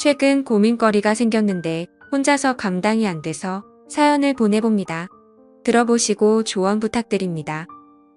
최근 고민거리가 생겼는데 혼자서 감당이 안 돼서 사연을 보내봅니다. 들어보시고 조언 부탁드립니다.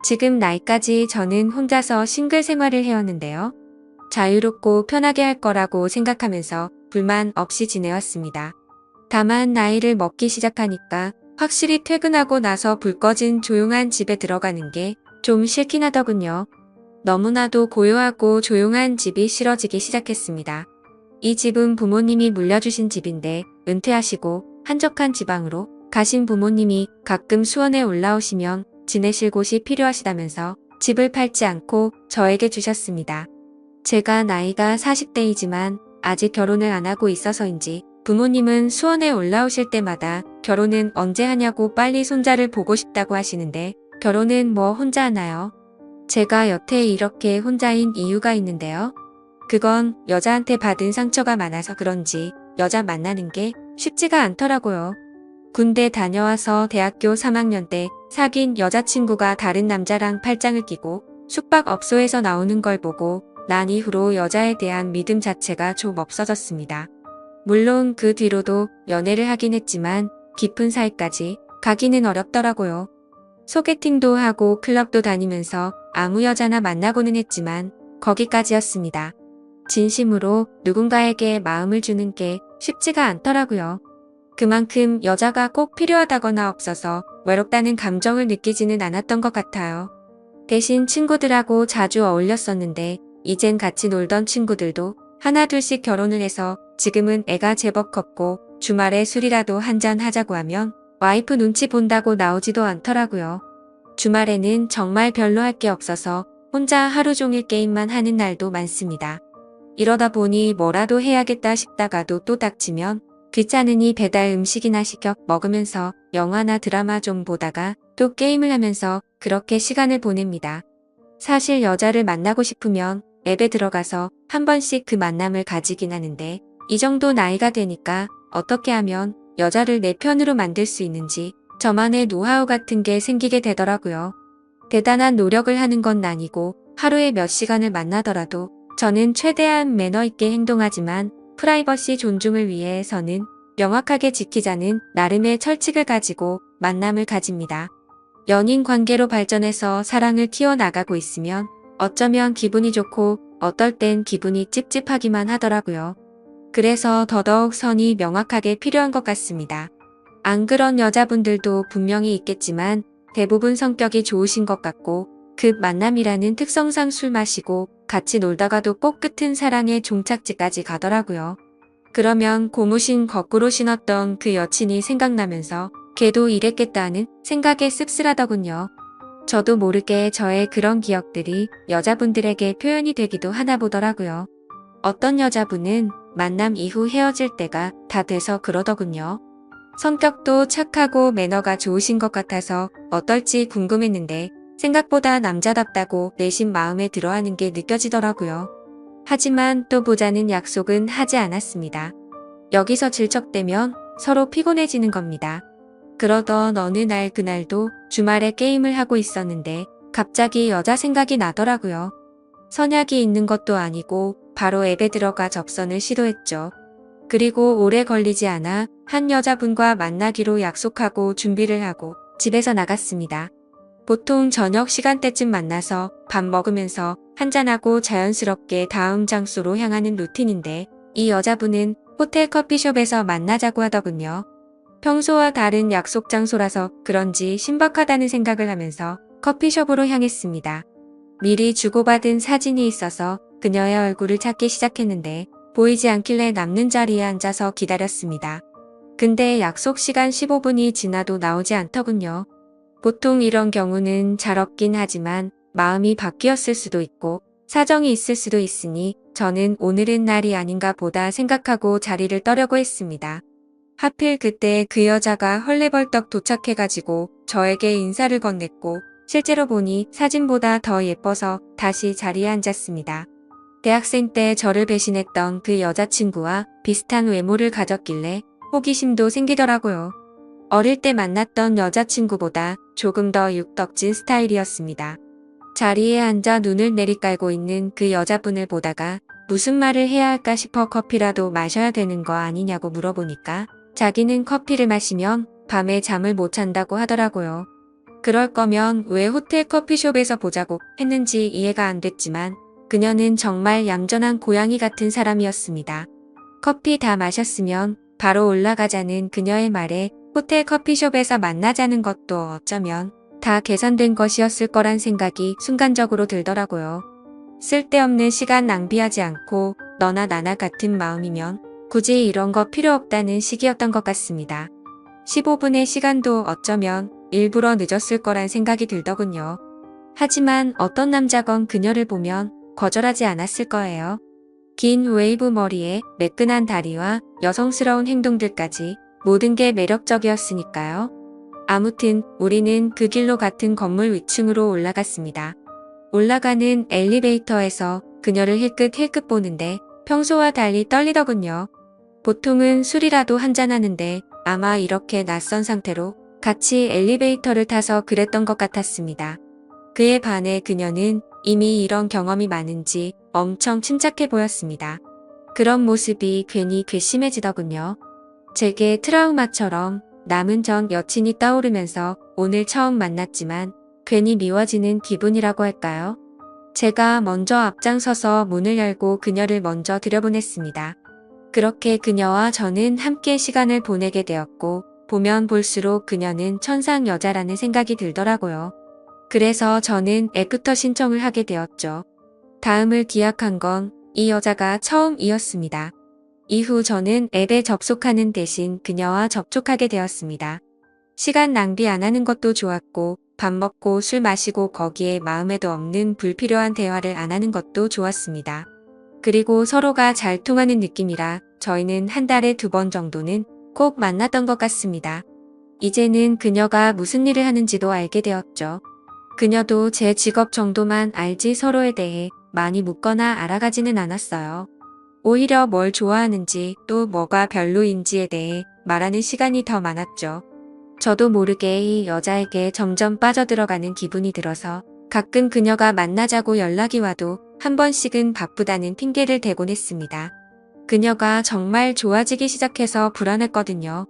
지금 나이까지 저는 혼자서 싱글 생활을 해왔는데요. 자유롭고 편하게 할 거라고 생각하면서 불만 없이 지내왔습니다. 다만 나이를 먹기 시작하니까 확실히 퇴근하고 나서 불 꺼진 조용한 집에 들어가는 게 좀 싫긴 하더군요. 너무나도 고요하고 조용한 집이 싫어지기 시작했습니다. 이 집은 부모님이 물려주신 집인데 은퇴하시고 한적한 지방으로 가신 부모님이 가끔 수원에 올라오시면 지내실 곳이 필요하시다면서 집을 팔지 않고 저에게 주셨습니다. 제가 나이가 40대이지만 아직 결혼을 안 하고 있어서인지 부모님은 수원에 올라오실 때마다 결혼은 언제 하냐고 빨리 손자를 보고 싶다고 하시는데 결혼은 뭐 혼자 하나요? 제가 여태 이렇게 혼자인 이유가 있는데요. 그건 여자한테 받은 상처가 많아서 그런지 여자 만나는 게 쉽지가 않더라고요. 군대 다녀와서 대학교 3학년 때 사귄 여자친구가 다른 남자랑 팔짱을 끼고 숙박업소에서 나오는 걸 보고 난 이후로 여자에 대한 믿음 자체가 좀 없어졌습니다. 물론 그 뒤로도 연애를 하긴 했지만 깊은 사이까지 가기는 어렵더라고요. 소개팅도 하고 클럽도 다니면서 아무 여자나 만나고는 했지만 거기까지였습니다. 진심으로 누군가에게 마음을 주는 게 쉽지가 않더라고요. 그만큼 여자가 꼭 필요하다거나 없어서 외롭다는 감정을 느끼지는 않았던 것 같아요. 대신 친구들하고 자주 어울렸었는데 이젠 같이 놀던 친구들도 하나둘씩 결혼을 해서 지금은 애가 제법 컸고 주말에 술이라도 한잔 하자고 하면 와이프 눈치 본다고 나오지도 않더라고요. 주말에는 정말 별로 할 게 없어서 혼자 하루 종일 게임만 하는 날도 많습니다. 이러다 보니 뭐라도 해야겠다 싶다가도 또 닥치면 귀찮으니 배달 음식이나 시켜 먹으면서 영화나 드라마 좀 보다가 또 게임을 하면서 그렇게 시간을 보냅니다. 사실 여자를 만나고 싶으면 앱에 들어가서 한 번씩 그 만남을 가지긴 하는데 이 정도 나이가 되니까 어떻게 하면 여자를 내 편으로 만들 수 있는지 저만의 노하우 같은 게 생기게 되더라고요. 대단한 노력을 하는 건 아니고 하루에 몇 시간을 만나더라도 저는 최대한 매너 있게 행동하지만 프라이버시 존중을 위해서는 명확하게 지키자는 나름의 철칙을 가지고 만남을 가집니다. 연인 관계로 발전해서 사랑을 키워나가고 있으면 어쩌면 기분이 좋고 어떨 땐 기분이 찝찝하기만 하더라고요. 그래서 더더욱 선이 명확하게 필요한 것 같습니다. 안 그런 여자분들도 분명히 있겠지만 대부분 성격이 좋으신 것 같고 그 만남이라는 특성상 술 마시고 같이 놀다가도 꼭 끝은 사랑의 종착지까지 가더라고요. 그러면 고무신 거꾸로 신었던 그 여친이 생각나면서 걔도 이랬겠다는 생각에 씁쓸하더군요. 저도 모르게 저의 그런 기억들이 여자분들에게 표현이 되기도 하나 보더라고요. 어떤 여자분은 만남 이후 헤어질 때가 다 돼서 그러더군요. 성격도 착하고 매너가 좋으신 것 같아서 어떨지 궁금했는데 생각보다 남자답다고 내심 마음에 들어하는 게 느껴지더라고요. 하지만 또 보자는 약속은 하지 않았습니다. 여기서 질척대면 서로 피곤해지는 겁니다. 그러던 어느 날 그날도 주말에 게임을 하고 있었는데 갑자기 여자 생각이 나더라고요. 선약이 있는 것도 아니고 바로 앱에 들어가 접선을 시도했죠. 그리고 오래 걸리지 않아 한 여자분과 만나기로 약속하고 준비를 하고 집에서 나갔습니다. 보통 저녁 시간대쯤 만나서 밥 먹으면서 한잔하고 자연스럽게 다음 장소로 향하는 루틴인데 이 여자분은 호텔 커피숍에서 만나자고 하더군요. 평소와 다른 약속 장소라서 그런지 신박하다는 생각을 하면서 커피숍으로 향했습니다. 미리 주고받은 사진이 있어서 그녀의 얼굴을 찾기 시작했는데 보이지 않길래 남는 자리에 앉아서 기다렸습니다. 근데 약속 시간 15분이 지나도 나오지 않더군요. 보통 이런 경우는 잘 없긴 하지만 마음이 바뀌었을 수도 있고 사정이 있을 수도 있으니 저는 오늘은 날이 아닌가 보다 생각하고 자리를 떠려고 했습니다. 하필 그때 그 여자가 헐레벌떡 도착해가지고 저에게 인사를 건넸고 실제로 보니 사진보다 더 예뻐서 다시 자리에 앉았습니다. 대학생 때 저를 배신했던 그 여자친구와 비슷한 외모를 가졌길래 호기심도 생기더라고요. 어릴 때 만났던 여자친구보다 조금 더 육덕진 스타일이었습니다. 자리에 앉아 눈을 내리깔고 있는 그 여자분을 보다가 무슨 말을 해야 할까 싶어 커피라도 마셔야 되는 거 아니냐고 물어보니까 자기는 커피를 마시면 밤에 잠을 못 잔다고 하더라고요. 그럴 거면 왜 호텔 커피숍에서 보자고 했는지 이해가 안 됐지만 그녀는 정말 얌전한 고양이 같은 사람이었습니다. 커피 다 마셨으면 바로 올라가자는 그녀의 말에 호텔 커피숍에서 만나자는 것도 어쩌면 다 계산된 것이었을 거란 생각이 순간적으로 들더라고요. 쓸데없는 시간 낭비하지 않고 너나 나나 같은 마음이면 굳이 이런 거 필요 없다는 식이었던 것 같습니다. 15분의 시간도 어쩌면 일부러 늦었을 거란 생각이 들더군요. 하지만 어떤 남자건 그녀를 보면 거절하지 않았을 거예요. 긴 웨이브 머리에 매끈한 다리와 여성스러운 행동들까지 모든 게 매력적이었으니까요. 아무튼 우리는 그 길로 같은 건물 위층으로 올라갔습니다. 올라가는 엘리베이터에서 그녀를 힐끗힐끗 보는데 평소와 달리 떨리더군요. 보통은 술이라도 한잔하는데 아마 이렇게 낯선 상태로 같이 엘리베이터를 타서 그랬던 것 같았습니다. 그에 반해 그녀는 이미 이런 경험이 많은지 엄청 침착해 보였습니다. 그런 모습이 괜히 괘씸해지더군요. 제게 트라우마처럼 남은 전 여친이 떠오르면서 오늘 처음 만났지만 괜히 미워지는 기분이라고 할까요? 제가 먼저 앞장서서 문을 열고 그녀를 먼저 들여보냈습니다. 그렇게 그녀와 저는 함께 시간을 보내게 되었고 보면 볼수록 그녀는 천상 여자라는 생각이 들더라고요. 그래서 저는 애프터 신청을 하게 되었죠. 다음을 기약한 건 이 여자가 처음이었습니다. 이후 저는 앱에 접속하는 대신 그녀와 접촉하게 되었습니다. 시간 낭비 안 하는 것도 좋았고 밥 먹고 술 마시고 거기에 마음에도 없는 불필요한 대화를 안 하는 것도 좋았습니다. 그리고 서로가 잘 통하는 느낌이라 저희는 한 달에 2번 정도는 꼭 만났던 것 같습니다. 이제는 그녀가 무슨 일을 하는지도 알게 되었죠. 그녀도 제 직업 정도만 알지 서로에 대해 많이 묻거나 알아가지는 않았어요. 오히려 뭘 좋아하는지 또 뭐가 별로인지에 대해 말하는 시간이 더 많았죠. 저도 모르게 이 여자에게 점점 빠져들어가는 기분이 들어서 가끔 그녀가 만나자고 연락이 와도 한 번씩은 바쁘다는 핑계를 대곤 했습니다. 그녀가 정말 좋아지기 시작해서 불안했거든요.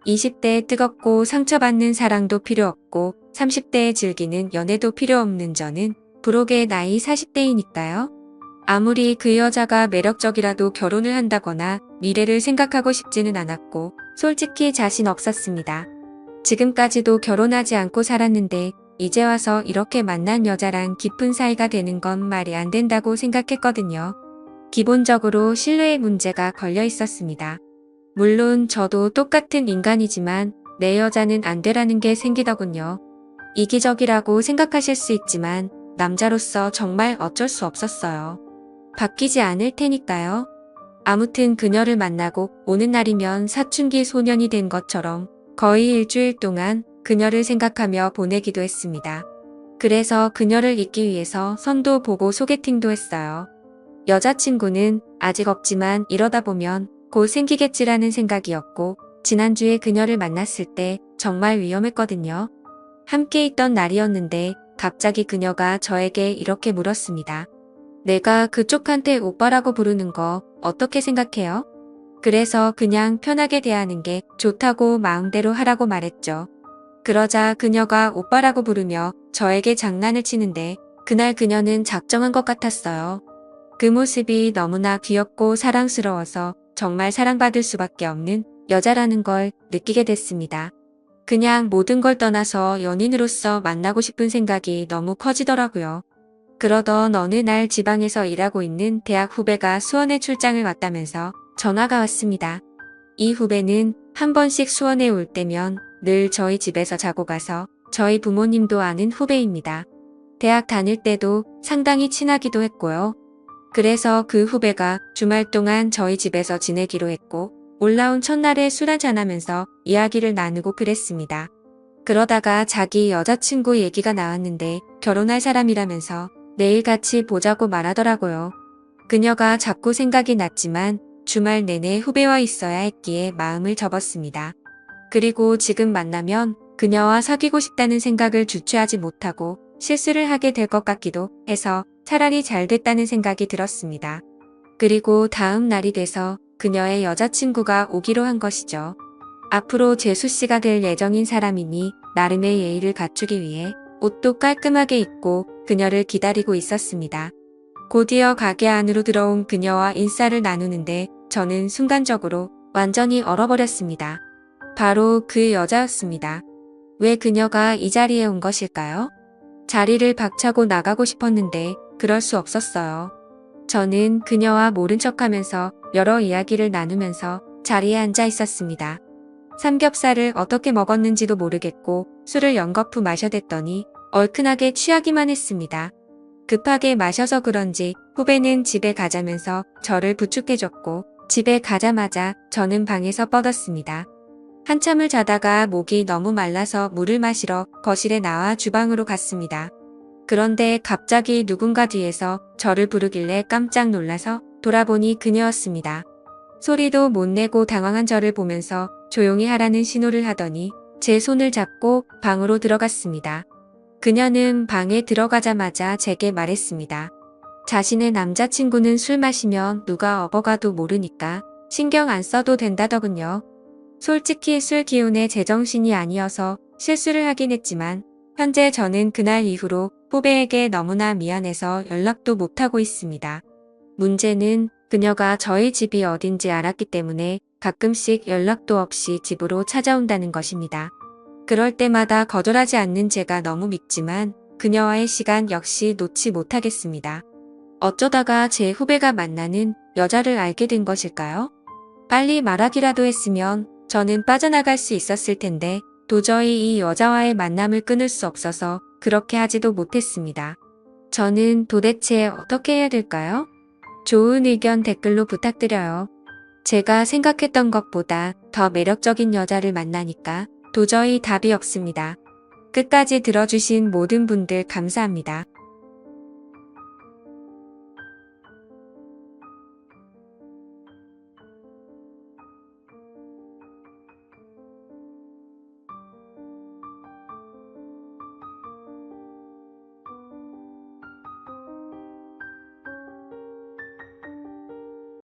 20대에 뜨겁고 상처받는 사랑도 필요 없고 30대에 즐기는 연애도 필요 없는 저는 부록의 나이 40대이니까요. 아무리 그 여자가 매력적이라도 결혼을 한다거나 미래를 생각하고 싶지는 않았고 솔직히 자신 없었습니다. 지금까지도 결혼하지 않고 살았는데 이제 와서 이렇게 만난 여자랑 깊은 사이가 되는 건 말이 안 된다고 생각했거든요. 기본적으로 신뢰의 문제가 걸려 있었습니다. 물론 저도 똑같은 인간이지만 내 여자는 안 되라는 게 생기더군요. 이기적이라고 생각하실 수 있지만 남자로서 정말 어쩔 수 없었어요. 바뀌지 않을 테니까요. 아무튼 그녀를 만나고 오는 날이면 사춘기 소년이 된 것처럼 거의 일주일 동안 그녀를 생각하며 보내기도 했습니다. 그래서 그녀를 잊기 위해서 선도 보고 소개팅도 했어요. 여자친구는 아직 없지만 이러다 보면 곧 생기겠지라는 생각이었고 지난주에 그녀를 만났을 때 정말 위험했거든요. 함께 있던 날이었는데 갑자기 그녀가 저에게 이렇게 물었습니다. 내가 그쪽한테 오빠라고 부르는 거 어떻게 생각해요? 그래서 그냥 편하게 대하는 게 좋다고 마음대로 하라고 말했죠. 그러자 그녀가 오빠라고 부르며 저에게 장난을 치는데 그날 그녀는 작정한 것 같았어요. 그 모습이 너무나 귀엽고 사랑스러워서 정말 사랑받을 수밖에 없는 여자라는 걸 느끼게 됐습니다. 그냥 모든 걸 떠나서 연인으로서 만나고 싶은 생각이 너무 커지더라고요. 그러던 어느 날 지방에서 일하고 있는 대학 후배가 수원에 출장을 왔다면서 전화가 왔습니다. 이 후배는 한 번씩 수원에 올 때면 늘 저희 집에서 자고 가서 저희 부모님도 아는 후배입니다. 대학 다닐 때도 상당히 친하기도 했고요. 그래서 그 후배가 주말 동안 저희 집에서 지내기로 했고 올라온 첫날에 술 한잔하면서 이야기를 나누고 그랬습니다. 그러다가 자기 여자친구 얘기가 나왔는데 결혼할 사람이라면서 내일 같이 보자고 말하더라고요. 그녀가 자꾸 생각이 났지만 주말 내내 후배와 있어야 했기에 마음을 접었습니다. 그리고 지금 만나면 그녀와 사귀고 싶다는 생각을 주체하지 못하고 실수를 하게 될 것 같기도 해서 차라리 잘 됐다는 생각이 들었습니다. 그리고 다음 날이 돼서 그녀의 여자친구가 오기로 한 것이죠. 앞으로 재수 씨가 될 예정인 사람이니 나름의 예의를 갖추기 위해 옷도 깔끔하게 입고 그녀를 기다리고 있었습니다. 곧이어 가게 안으로 들어온 그녀와 인사를 나누는데 저는 순간적으로 완전히 얼어버렸습니다. 바로 그 여자였습니다. 왜 그녀가 이 자리에 온 것일까요? 자리를 박차고 나가고 싶었는데 그럴 수 없었어요. 저는 그녀와 모른 척하면서 여러 이야기를 나누면서 자리에 앉아 있었습니다. 삼겹살을 어떻게 먹었는지도 모르겠고 술을 연거푸 마셔댔더니 얼큰하게 취하기만 했습니다. 급하게 마셔서 그런지 후배는 집에 가자면서 저를 부축해줬고 집에 가자마자 저는 방에서 뻗었습니다. 한참을 자다가 목이 너무 말라서 물을 마시러 거실에 나와 주방으로 갔습니다. 그런데 갑자기 누군가 뒤에서 저를 부르길래 깜짝 놀라서 돌아보니 그녀였습니다. 소리도 못 내고 당황한 저를 보면서 조용히 하라는 신호를 하더니 제 손을 잡고 방으로 들어갔습니다. 그녀는 방에 들어가자마자 제게 말했습니다. 자신의 남자친구는 술 마시면 누가 업어가도 모르니까 신경 안 써도 된다더군요. 솔직히 술 기운에 제정신이 아니어서 실수를 하긴 했지만 현재 저는 그날 이후로 후배에게 너무나 미안해서 연락도 못하고 있습니다. 문제는 그녀가 저희 집이 어딘지 알았기 때문에 가끔씩 연락도 없이 집으로 찾아온다는 것입니다. 그럴 때마다 거절하지 않는 제가 너무 밉지만 그녀와의 시간 역시 놓지 못하겠습니다. 어쩌다가 제 후배가 만나는 여자를 알게 된 것일까요? 빨리 말하기라도 했으면 저는 빠져나갈 수 있었을 텐데 도저히 이 여자와의 만남을 끊을 수 없어서 그렇게 하지도 못했습니다. 저는 도대체 어떻게 해야 될까요? 좋은 의견 댓글로 부탁드려요. 제가 생각했던 것보다 더 매력적인 여자를 만나니까 도저히 답이 없습니다. 끝까지 들어주신 모든 분들 감사합니다.